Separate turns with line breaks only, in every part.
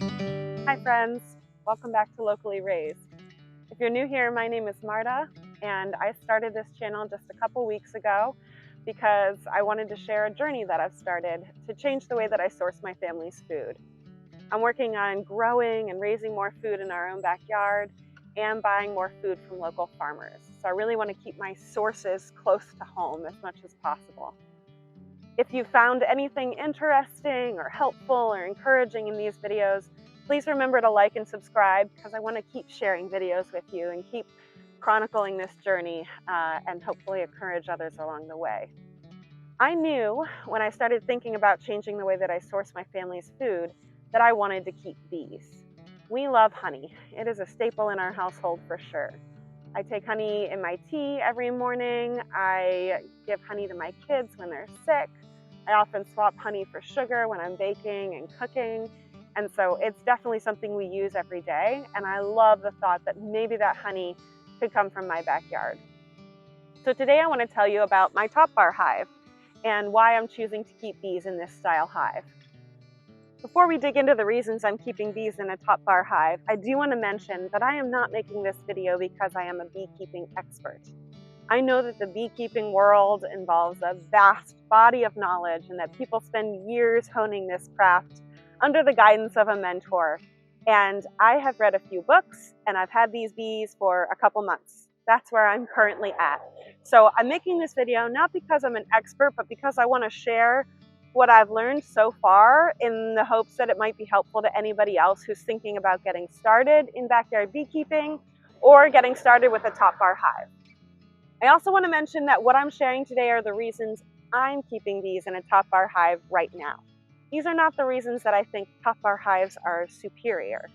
Hi friends, welcome back to Locally Raised. If you're new here, my name is Marta, and I started this channel just a couple weeks ago because I wanted to share a journey that I've started to change the way that I source my family's food. I'm working on growing and raising more food in our own backyard and buying more food from local farmers. So I really want to keep my sources close to home as much as possible. If you found anything interesting or helpful or encouraging in these videos, please remember to like and subscribe because I want to keep sharing videos with you and keep chronicling this journey and hopefully encourage others along the way. I knew when I started thinking about changing the way that I source my family's food that I wanted to keep bees. We love honey. It is a staple in our household for sure. I take honey in my tea every morning. I give honey to my kids when they're sick. I often swap honey for sugar when I'm baking and cooking. And so it's definitely something we use every day. And I love the thought that maybe that honey could come from my backyard. So today I want to tell you about my top bar hive and why I'm choosing to keep bees in this style hive. Before we dig into the reasons I'm keeping bees in a top bar hive, I do want to mention that I am not making this video because I am a beekeeping expert. I know that the beekeeping world involves a vast body of knowledge and that people spend years honing this craft under the guidance of a mentor. And I have read a few books and I've had these bees for a couple months. That's where I'm currently at. So I'm making this video not because I'm an expert, but because I want to share what I've learned so far in the hopes that it might be helpful to anybody else who's thinking about getting started in backyard beekeeping or getting started with a top bar hive. I also want to mention that what I'm sharing today are the reasons I'm keeping bees in a top bar hive right now. These are not the reasons that I think top bar hives are superior.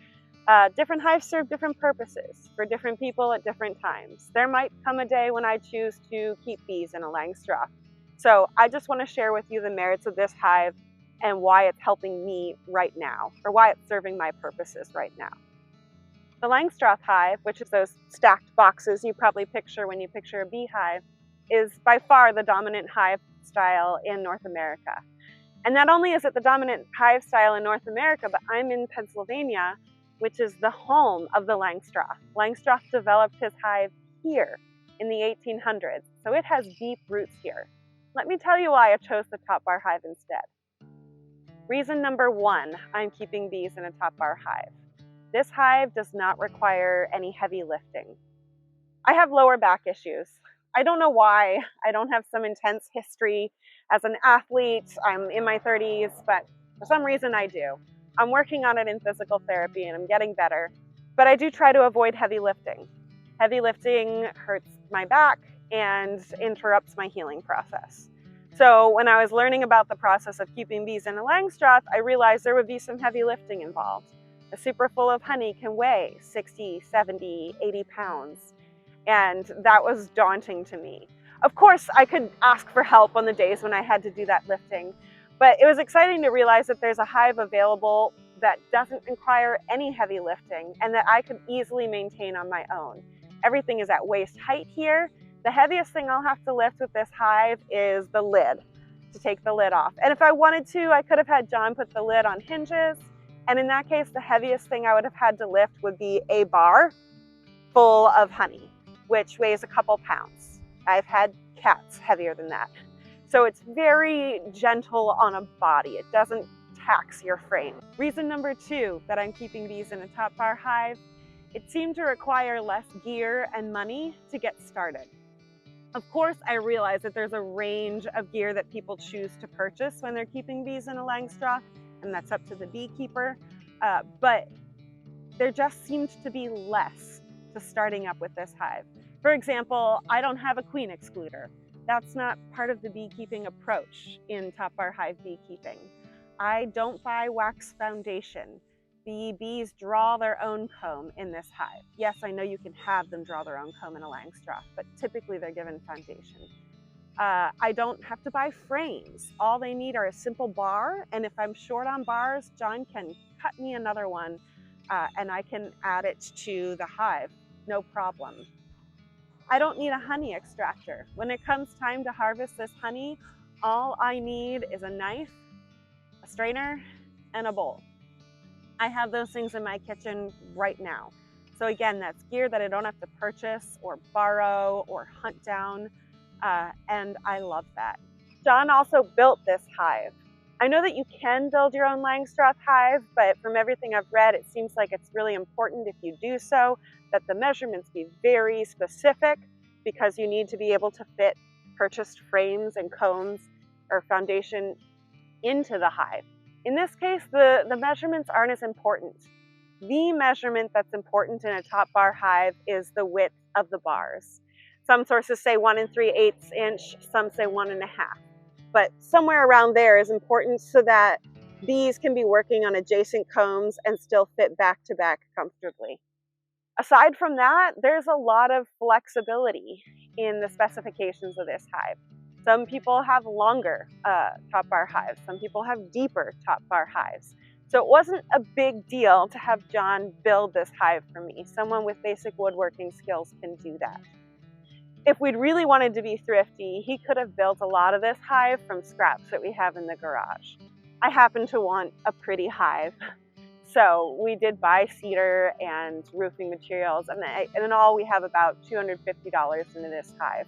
Different hives serve different purposes for different people at different times. There might come a day when I choose to keep bees in a Langstroth. So I just want to share with you the merits of this hive and why it's helping me right now, or why it's serving my purposes right now. The Langstroth hive, which is those stacked boxes you probably picture when you picture a beehive, is by far the dominant hive style in North America. And not only is it the dominant hive style in North America, but I'm in Pennsylvania, which is the home of the Langstroth. Langstroth developed his hive here in the 1800s, so it has deep roots here. Let me tell you why I chose the top bar hive instead. Reason number one, I'm keeping bees in a top bar hive. This hive does not require any heavy lifting. I have lower back issues. I don't know why. I don't have some intense history as an athlete. I'm in my 30s, but for some reason I do. I'm working on it in physical therapy and I'm getting better, but I do try to avoid heavy lifting. Heavy lifting hurts my back and interrupts my healing process. So when I was learning about the process of keeping bees in a Langstroth, I realized there would be some heavy lifting involved. A super full of honey can weigh 60, 70, 80 pounds. And that was daunting to me. Of course, I could ask for help on the days when I had to do that lifting, but it was exciting to realize that there's a hive available that doesn't require any heavy lifting and that I could easily maintain on my own. Everything is at waist height here. The heaviest thing I'll have to lift with this hive is the lid, to take the lid off. And if I wanted to, I could have had John put the lid on hinges. And in that case, the heaviest thing I would have had to lift would be a bar full of honey, which weighs a couple pounds. I've had cats heavier than that. So it's very gentle on a body. It doesn't tax your frame. Reason number two that I'm keeping bees in a top bar hive, it seemed to require less gear and money to get started. Of course, I realize that there's a range of gear that people choose to purchase when they're keeping bees in a Langstroth, and that's up to the beekeeper, but there just seemed to be less to starting up with this hive. For example, I don't have a queen excluder. That's not part of the beekeeping approach in top bar hive beekeeping. I don't buy wax foundation. The bees draw their own comb in this hive. Yes, I know you can have them draw their own comb in a Langstroth, but typically they're given foundation. I don't have to buy frames. All they need are a simple bar, and if I'm short on bars, John can cut me another one and I can add it to the hive, no problem. I don't need a honey extractor. When it comes time to harvest this honey, all I need is a knife, a strainer, and a bowl. I have those things in my kitchen right now. So again, that's gear that I don't have to purchase or borrow or hunt down, and I love that. John also built this hive. I know that you can build your own Langstroth hive, but from everything I've read, it seems like it's really important if you do so, that the measurements be very specific, because you need to be able to fit purchased frames and combs or foundation into the hive. In this case, the measurements aren't as important. The measurement that's important in a top bar hive is the width of the bars. Some sources say 1 3/8 inch, some say 1 1/2. But somewhere around there is important so that bees can be working on adjacent combs and still fit back to back comfortably. Aside from that, there's a lot of flexibility in the specifications of this hive. Some people have longer top bar hives. Some people have deeper top bar hives. So it wasn't a big deal to have John build this hive for me. Someone with basic woodworking skills can do that. If we'd really wanted to be thrifty, he could have built a lot of this hive from scraps that we have in the garage. I happen to want a pretty hive, so we did buy cedar and roofing materials, and in all we have about $250 into this hive.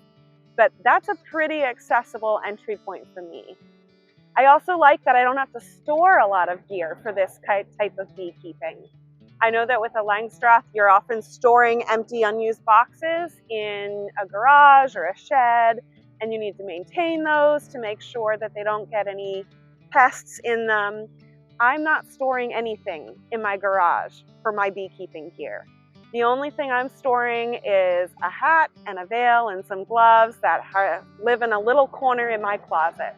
But that's a pretty accessible entry point for me. I also like that I don't have to store a lot of gear for this type of beekeeping. I know that with a Langstroth, you're often storing empty, unused boxes in a garage or a shed, and you need to maintain those to make sure that they don't get any pests in them. I'm not storing anything in my garage for my beekeeping gear. The only thing I'm storing is a hat and a veil and some gloves that live in a little corner in my closet,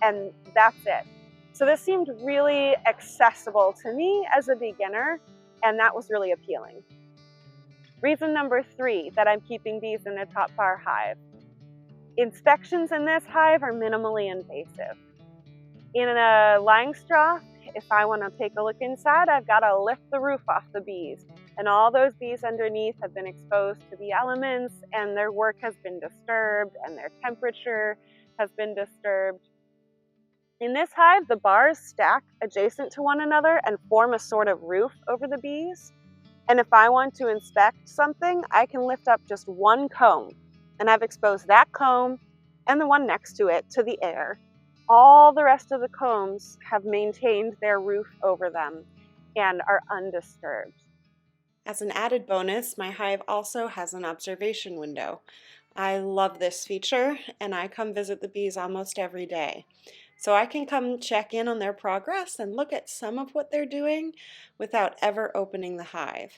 and that's it. So this seemed really accessible to me as a beginner, and that was really appealing. Reason number 3 that I'm keeping bees in a top bar hive. Inspections in this hive are minimally invasive. In a Langstroth, if I want to take a look inside, I've got to lift the roof off the bees. And all those bees underneath have been exposed to the elements, and their work has been disturbed, and their temperature has been disturbed. In this hive, the bars stack adjacent to one another and form a sort of roof over the bees. And if I want to inspect something, I can lift up just one comb, and I've exposed that comb and the one next to it to the air. All the rest of the combs have maintained their roof over them and are undisturbed. As an added bonus, my hive also has an observation window. I love this feature, and I come visit the bees almost every day. So I can come check in on their progress and look at some of what they're doing without ever opening the hive.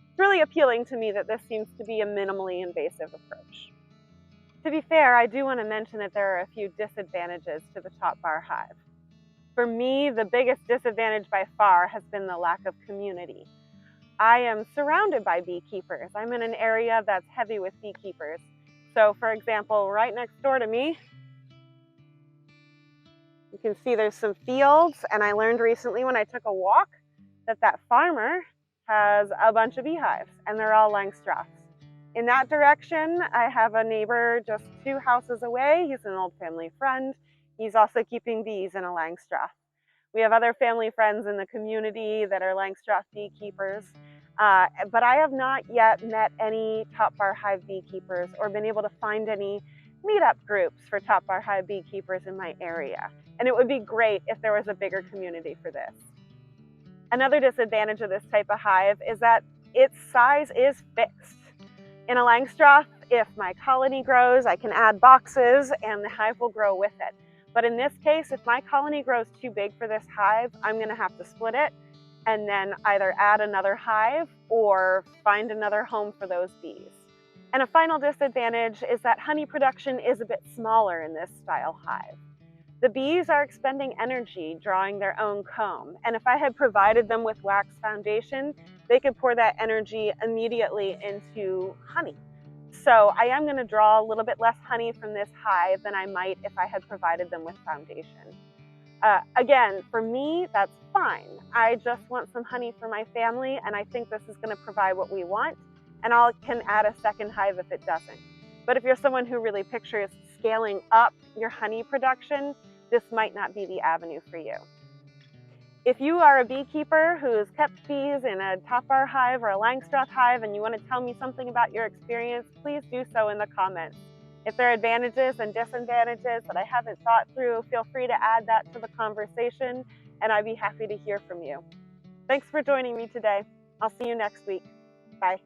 It's really appealing to me that this seems to be a minimally invasive approach. To be fair, I do want to mention that there are a few disadvantages to the top bar hive. For me, the biggest disadvantage by far has been the lack of community. I am surrounded by beekeepers. I'm in an area that's heavy with beekeepers. So for example, right next door to me, you can see there's some fields, and I learned recently when I took a walk that farmer has a bunch of beehives, and they're all Langstroths. In that direction, I have a neighbor just 2 houses away. He's an old family friend. He's also keeping bees in a Langstroth. We have other family friends in the community that are Langstroth beekeepers, but I have not yet met any top bar hive beekeepers or been able to find any meetup groups for top bar hive beekeepers in my area. And it would be great if there was a bigger community for this. Another disadvantage of this type of hive is that its size is fixed. In a Langstroth, if my colony grows, I can add boxes and the hive will grow with it. But in this case, if my colony grows too big for this hive, I'm going to have to split it and then either add another hive or find another home for those bees. And a final disadvantage is that honey production is a bit smaller in this style hive. The bees are expending energy drawing their own comb, and if I had provided them with wax foundation, they could pour that energy immediately into honey. So I am going to draw a little bit less honey from this hive than I might if I had provided them with foundation. Again, for me, that's fine. I just want some honey for my family, and I think this is going to provide what we want, and I can add a second hive if it doesn't. But if you're someone who really pictures scaling up your honey production, this might not be the avenue for you. If you are a beekeeper who's kept bees in a top bar hive or a Langstroth hive and you want to tell me something about your experience, please do so in the comments. If there are advantages and disadvantages that I haven't thought through, feel free to add that to the conversation, and I'd be happy to hear from you. Thanks for joining me today. I'll see you next week. Bye.